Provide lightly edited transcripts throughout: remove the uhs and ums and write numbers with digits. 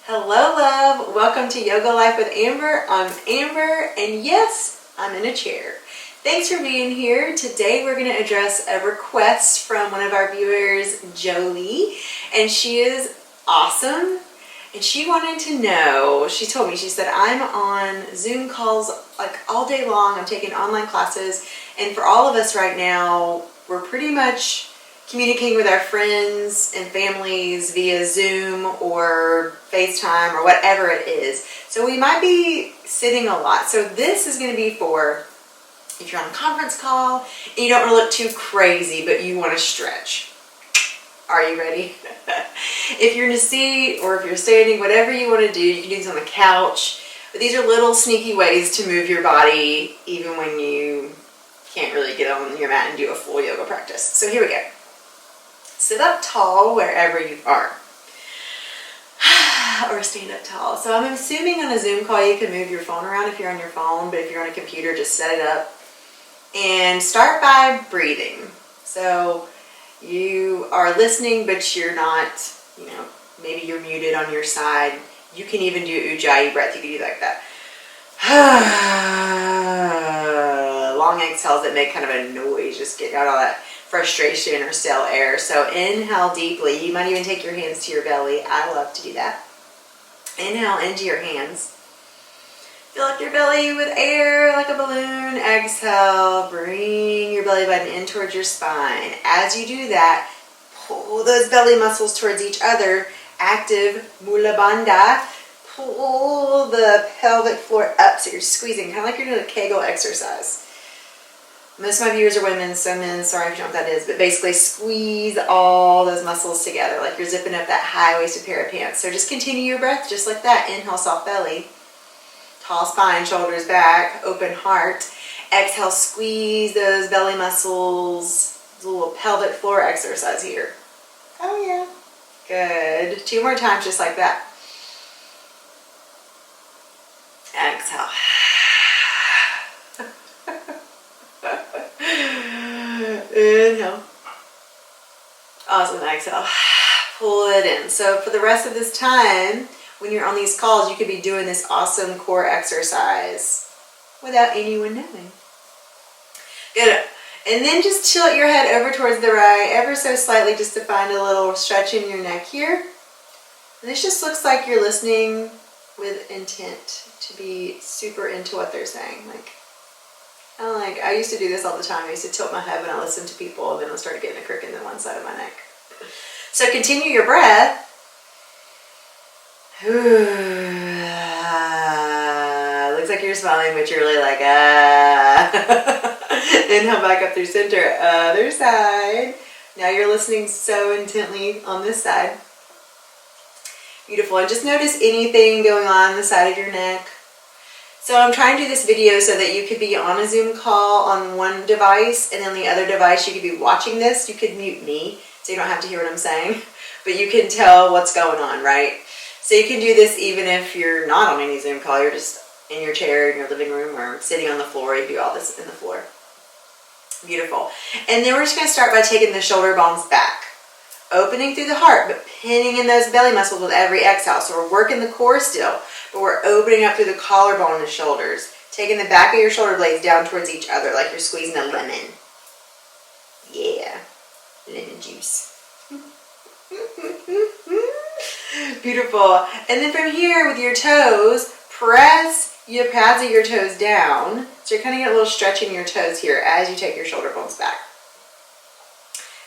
Hello, love. Welcome to Yoga Life with Amber. I'm Amber, and yes, I'm in a chair. Thanks for being here. Today, we're going to address a request from one of our viewers, Jolie, and she is awesome. And she wanted to know, she told me, she said, I'm on Zoom calls like all day long. I'm taking online classes, and for all of us right now, we're pretty much communicating with our friends and families via Zoom or FaceTime or whatever it is. So we might be sitting a lot. So this is going to be for if you're on a conference call and you don't want to look too crazy, but you want to stretch. Are you ready? If you're in a seat or if you're standing, whatever you want to do, you can do this on the couch. But these are little sneaky ways to move your body even when you can't really get on your mat and do a full yoga practice. So here we go. Sit up tall wherever you are. Or stand up tall. So I'm assuming on a Zoom call you can move your phone around if you're on your phone, but if you're on a computer, just set it up. And start by breathing. So you are listening, but you're not, maybe you're muted on your side. You can even do Ujjayi breath. You can do like that. Long exhales that make kind of a noise, just get out all that frustration or stale air. So inhale deeply. You might even take your hands to your belly. I love to do that. Inhale into your hands. Fill up your belly with air like a balloon. Exhale. Bring your belly button in towards your spine. As you do that, pull those belly muscles towards each other. Active Mula Bandha. Pull the pelvic floor up so you're squeezing, kind of like you're doing a Kegel exercise. Most of my viewers are women, so men, sorry if you don't know what that is, but basically squeeze all those muscles together like you're zipping up that high-waisted pair of pants. So just continue your breath just like that. Inhale, soft belly. Tall spine, shoulders back, open heart. Exhale, squeeze those belly muscles. It's a little pelvic floor exercise here. Oh yeah. Good. 2 more times just like that. Exhale. Inhale. Awesome. Exhale. Pull it in. So for the rest of this time, when you're on these calls, you could be doing this awesome core exercise without anyone knowing. Good. And then just tilt your head over towards the right ever so slightly just to find a little stretch in your neck here. And this just looks like you're listening with intent to be super into what they're saying. I used to do this all the time. I used to tilt my head when I listened to people, and then I started getting a crick in one side of my neck. So continue your breath. Looks like you're smiling, but you're really like, Inhale back up through center. Other side. Now you're listening so intently on this side. Beautiful. And just notice anything going on the side of your neck. So I'm trying to do this video so that you could be on a Zoom call on one device, and then the other device you could be watching this. You could mute me so you don't have to hear what I'm saying, but you can tell what's going on, right? So you can do this even if you're not on any Zoom call. You're just in your chair in your living room or sitting on the floor. You can do all this in the floor. Beautiful. And then we're just going to start by taking the shoulder bones back. Opening through the heart, but pinning in those belly muscles with every exhale. So we're working the core still, but we're opening up through the collarbone and the shoulders. Taking the back of your shoulder blades down towards each other like you're squeezing a lemon. Yeah. Lemon juice. Beautiful. And then from here with your toes, press your pads of your toes down. So you're kind of getting a little stretch in your toes here as you take your shoulder bones back.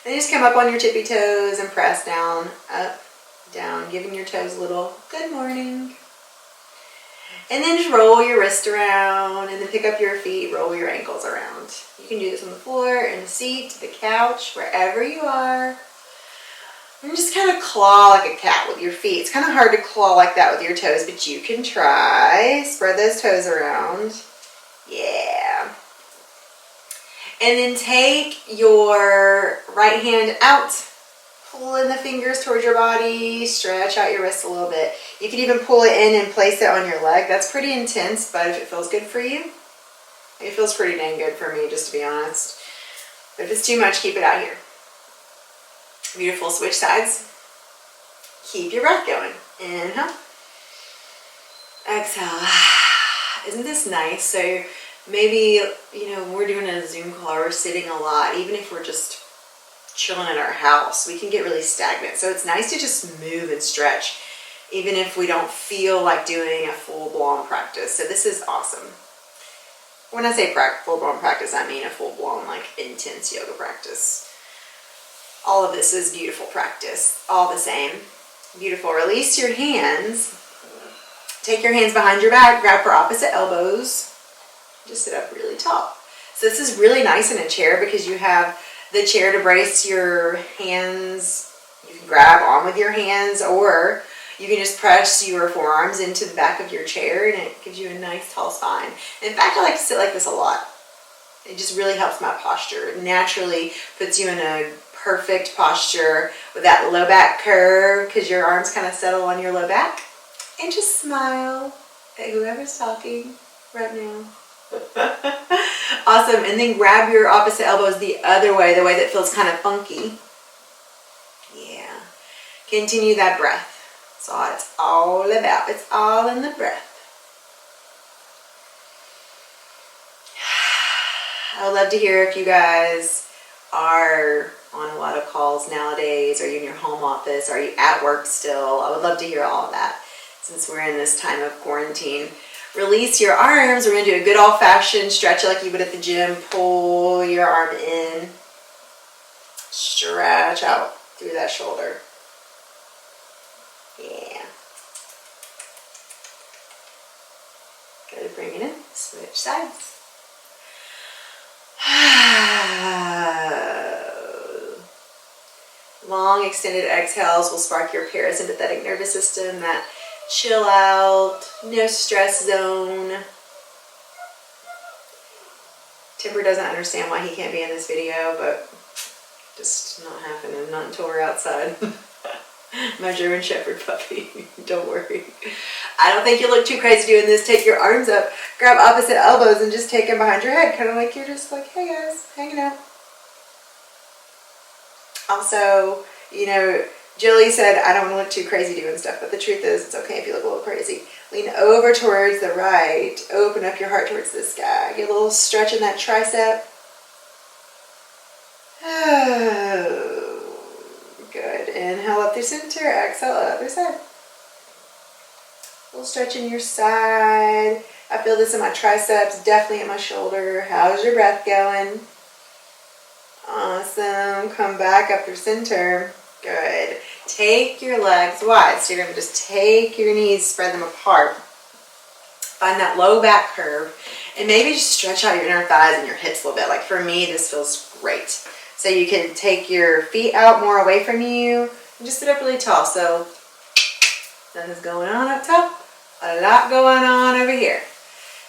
Then just come up on your tippy toes and press down, up, down, giving your toes a little good morning. And then just roll your wrist around and then pick up your feet, roll your ankles around. You can do this on the floor, in the seat, the couch, wherever you are. And just kind of claw like a cat with your feet. It's kind of hard to claw like that with your toes, but you can try. Spread those toes around. Yeah. And then take your right hand out, pull in the fingers towards your body, stretch out your wrist a little bit. You can even pull it in and place it on your leg. That's pretty intense, but if it feels good for you, it feels pretty dang good for me, just to be honest. But if it's too much, keep it out here. Beautiful. Switch sides. Keep your breath going. Inhale. Exhale. Isn't this nice? So maybe, when we're doing a Zoom call or we're sitting a lot, even if we're just chilling in our house, we can get really stagnant. So it's nice to just move and stretch, even if we don't feel like doing a full-blown practice. So this is awesome. When I say full-blown practice, I mean a full-blown, like, intense yoga practice. All of this is beautiful practice, all the same. Beautiful. Release your hands. Take your hands behind your back, grab for opposite elbows. Just sit up really tall. So this is really nice in a chair because you have the chair to brace your hands. You can grab on with your hands, or you can just press your forearms into the back of your chair, and it gives you a nice tall spine. In fact, I like to sit like this a lot. It just really helps my posture. It naturally puts you in a perfect posture with that low back curve because your arms kind of settle on your low back. And just smile at whoever's talking right now. Awesome. And then grab your opposite elbows the other way, the way that feels kind of funky. Yeah. Continue that breath. That's all it's all about. It's all in the breath. I would love to hear if you guys are on a lot of calls nowadays. Are you in your home office? Are you at work still? I would love to hear all of that since we're in this time of quarantine. Release your arms. We're going to do a good old-fashioned stretch like you would at the gym. Pull your arm in. Stretch out through that shoulder. Yeah. Good. Bring it in. Switch sides. Long extended exhales will spark your parasympathetic nervous system, that chill out, no stress zone. Timber doesn't understand why he can't be in this video, but just not happening, not until we're outside. My German Shepherd puppy, don't worry. I don't think you look too crazy doing this. Take your arms up, grab opposite elbows, and just take them behind your head, kind of like you're just like, hey guys, hanging out. Also, Jilly said, I don't want to look too crazy doing stuff, but the truth is, it's okay if you look a little crazy. Lean over towards the right. Open up your heart towards the sky. Get a little stretch in that tricep. Oh, good. Inhale up through center. Exhale, other side. A little stretch in your side. I feel this in my triceps, definitely in my shoulder. How's your breath going? Awesome. Come back up through center. Good. Take your legs wide. So you're going to just take your knees, spread them apart. Find that low back curve. And maybe just stretch out your inner thighs and your hips a little bit. Like for me, this feels great. So you can take your feet out more away from you and just sit up really tall. So nothing's going on up top. A lot going on over here.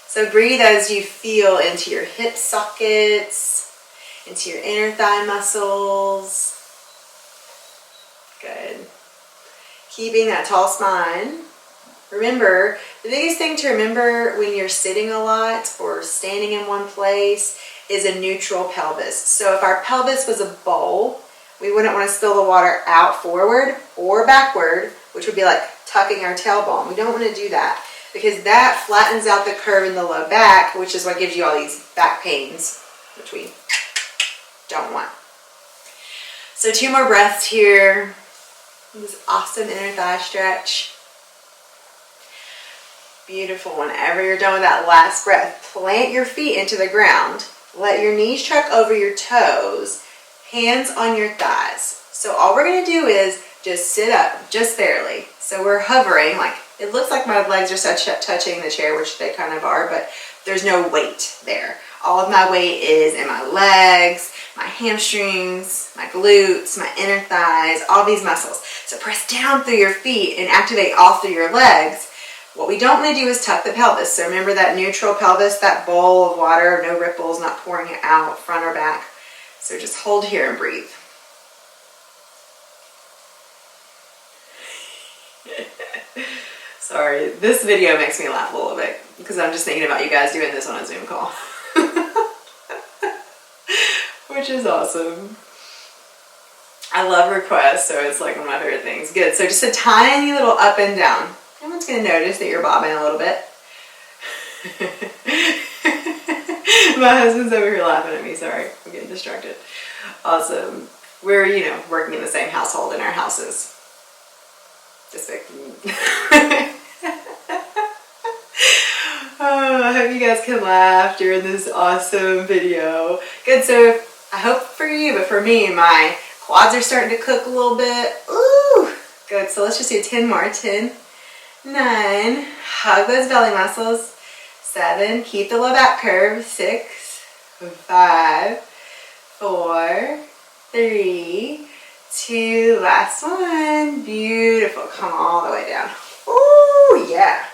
So breathe as you feel into your hip sockets, into your inner thigh muscles. Good. Keeping that tall spine. Remember, the biggest thing to remember when you're sitting a lot or standing in one place is a neutral pelvis. So if our pelvis was a bowl, we wouldn't want to spill the water out forward or backward, which would be like tucking our tailbone. We don't want to do that because that flattens out the curve in the low back, which is what gives you all these back pains, which we don't want. So 2 more breaths here. This awesome inner thigh stretch. Beautiful. Whenever you're done with that last breath, plant your feet into the ground. Let your knees truck over your toes, hands on your thighs. So all we're going to do is just sit up, just barely. So we're hovering, like it looks like my legs are touching the chair, which they kind of are, but there's no weight there. All of my weight is in my legs, my hamstrings, my glutes, my inner thighs, all these muscles. So press down through your feet and activate all through your legs. What we don't want to do is tuck the pelvis. So remember that neutral pelvis, that bowl of water, no ripples, not pouring it out, front or back. So just hold here and breathe. Sorry, this video makes me laugh a little bit because I'm just thinking about you guys doing this on a Zoom call. Which is awesome. I love requests, so it's like one of my favorite things. Good, so just a tiny little up and down. I'm gonna just gonna notice that you're bobbing a little bit. My husband's over here laughing at me, sorry, I'm getting distracted. Awesome. We're, you know, working in the same household in our houses. Just like, oh, I hope you guys can laugh during this awesome video. Good, so I hope for you, but for me, my quads are starting to cook a little bit. Ooh, good, so let's just do 10 more. 10, 9, hug those belly muscles. 7, keep the low back curve. 6, 5, 4, 3, 2, last one. Beautiful. Come all the way down. Ooh, yeah.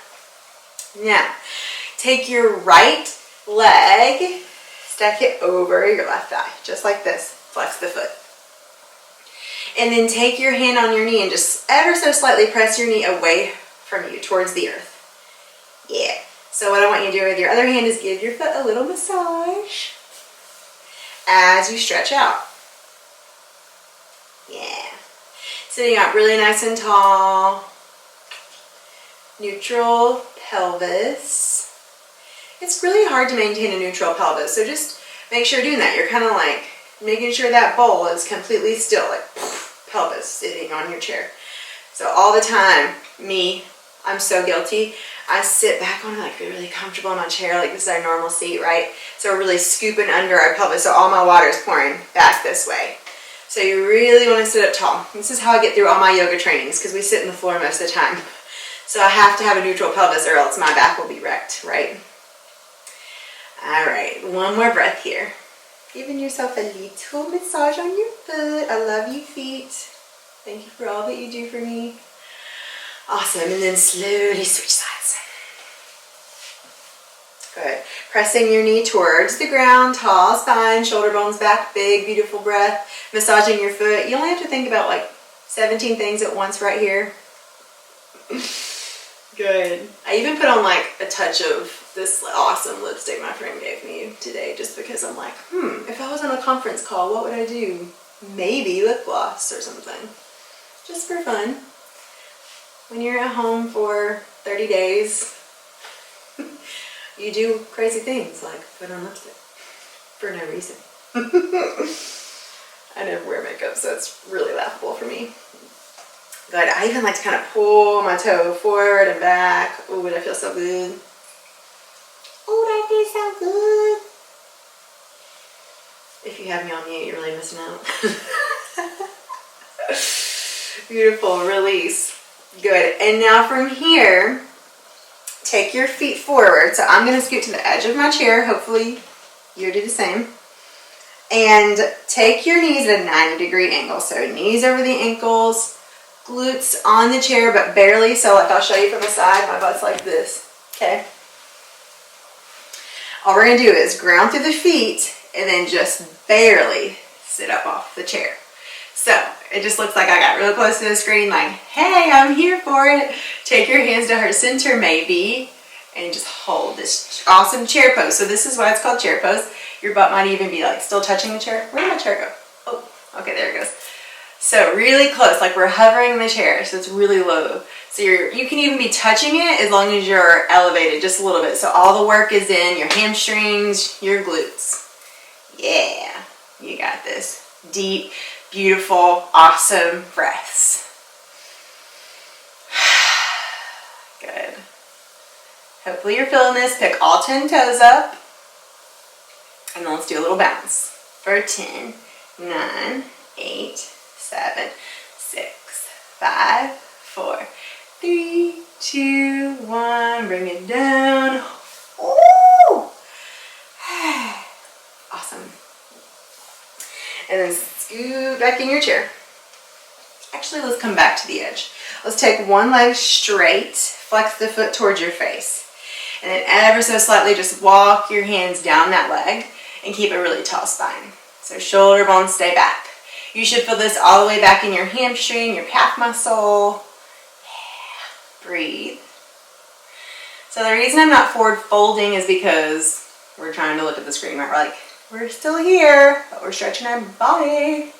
Now, take your right leg, stack it over your left thigh, just like this. Flex the foot. And then take your hand on your knee and just ever so slightly press your knee away from you, towards the earth. Yeah. So what I want you to do with your other hand is give your foot a little massage as you stretch out. Yeah. Sitting up really nice and tall. Neutral pelvis. It's really hard to maintain a neutral pelvis, so just make sure you're doing that. You're kind of like making sure that bowl is completely still, like pelvis sitting on your chair. So all the time, I'm so guilty. I sit back on like really comfortable in my chair, like this is our normal seat, right? So we're really scooping under our pelvis, so all my water is pouring back this way. So you really want to sit up tall. This is how I get through all my yoga trainings, because we sit on the floor most of the time. So I have to have a neutral pelvis or else my back will be wrecked, right? All right, one more breath here. Giving yourself a little massage on your foot. I love you, feet. Thank you for all that you do for me. Awesome, and then slowly switch sides. Good. Pressing your knee towards the ground, tall spine, shoulder bones back, big, beautiful breath. Massaging your foot. You only have to think about like 17 things at once right here. Good. I even put on like a touch of this awesome lipstick my friend gave me today just because I'm like, if I was on a conference call, what would I do? Maybe lip gloss or something. Just for fun. When you're at home for 30 days, you do crazy things like put on lipstick for no reason. I never wear makeup, so it's really laughable for me. Good. I even like to kind of pull my toe forward and back. Oh, that feels so good. Oh, that feels so good. If you have me on mute, you're really missing out. Beautiful. Release. Good. And now from here, take your feet forward. So I'm going to scoot to the edge of my chair. Hopefully you'll do the same. And take your knees at a 90-degree angle. So knees over the ankles, glutes on the chair, but barely. So like I'll show you from the side, my butt's like this. Okay. All we're going to do is ground through the feet and then just barely sit up off the chair. So it just looks like I got real close to the screen like, hey, I'm here for it. Take your hands to heart center maybe and just hold this awesome chair pose. So this is why it's called chair pose. Your butt might even be like still touching the chair. Where did my chair go? Oh, okay, there it goes. So really close, like we're hovering the chair, so it's really low. So you can even be touching it as long as you're elevated just a little bit. So all the work is in your hamstrings, your glutes. Yeah, you got this. Deep, beautiful, awesome breaths. Good. Hopefully you're feeling this. Pick all 10 toes up. And then let's do a little bounce. For 10, 9, 8, 7, 6, 5, 4, 3, 2, 1. Bring it down. Ooh. Awesome. And then scoot back in your chair. Actually, let's come back to the edge. Let's take one leg straight, flex the foot towards your face. And then ever so slightly just walk your hands down that leg and keep a really tall spine. So shoulder bones stay back. You should feel this all the way back in your hamstring, your calf muscle. Yeah. Breathe. So the reason I'm not forward folding is because we're trying to look at the screen, right? We're like, we're still here, but we're stretching our body.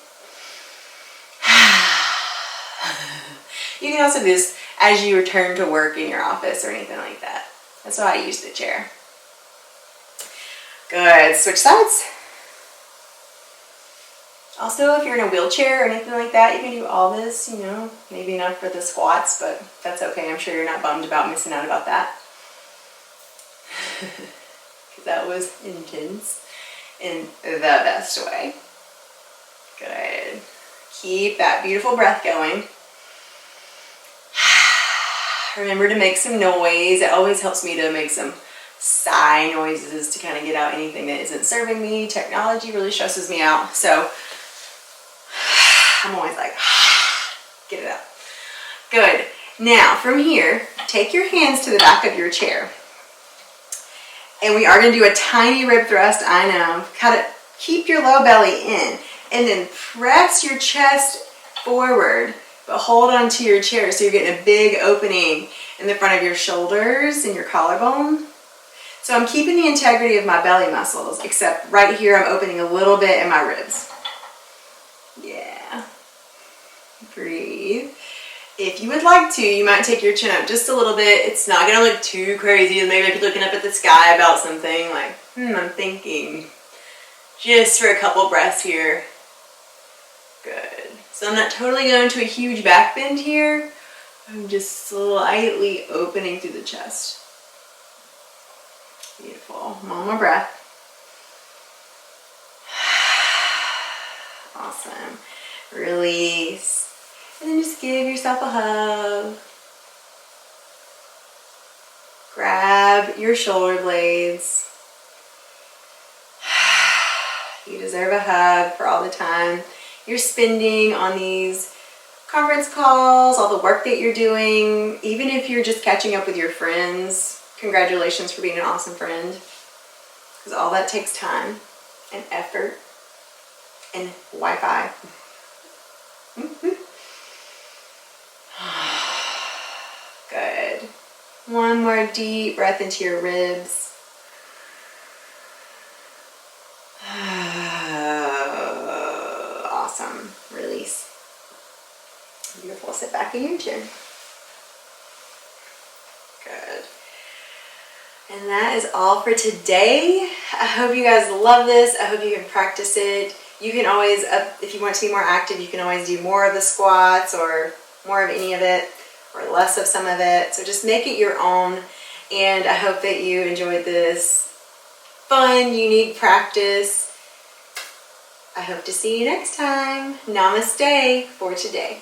You can also do this as you return to work in your office or anything like that. That's why I use the chair. Good. Switch sides. Also, if you're in a wheelchair or anything like that, you can do all this, you know, maybe not for the squats, but that's okay. I'm sure you're not bummed about missing out about that. Because that was intense in the best way. Good. Keep that beautiful breath going. Remember to make some noise. It always helps me to make some sigh noises to kind of get out anything that isn't serving me. Technology really stresses me out, so I'm always like, get it out. Good. Now, from here, take your hands to the back of your chair. And we are going to do a tiny rib thrust, I know. Kind of keep your low belly in. And then press your chest forward, but hold on to your chair so you're getting a big opening in the front of your shoulders and your collarbone. So I'm keeping the integrity of my belly muscles, except right here I'm opening a little bit in my ribs. Yeah. Breathe. If you would like to, you might take your chin up just a little bit. It's not going to look too crazy. Maybe like you're looking up at the sky about something like, I'm thinking. Just for a couple breaths here. Good. So I'm not totally going to a huge back bend here. I'm just slightly opening through the chest. Beautiful. One more breath. Awesome. Release. And then just give yourself a hug. Grab your shoulder blades. You deserve a hug for all the time you're spending on these conference calls, all the work that you're doing. Even if you're just catching up with your friends, congratulations for being an awesome friend. Because all that takes time and effort and Wi-Fi. Good. One more deep breath into your ribs. Awesome. Release. Beautiful. Sit back in your chair. Good. And that is all for today. I hope you guys love this. I hope you can practice it. You can always, if you want to be more active, you can always do more of the squats or more of any of it or less of some of it. So just make it your own. And I hope that you enjoyed this fun, unique practice. I hope to see you next time. Namaste for today.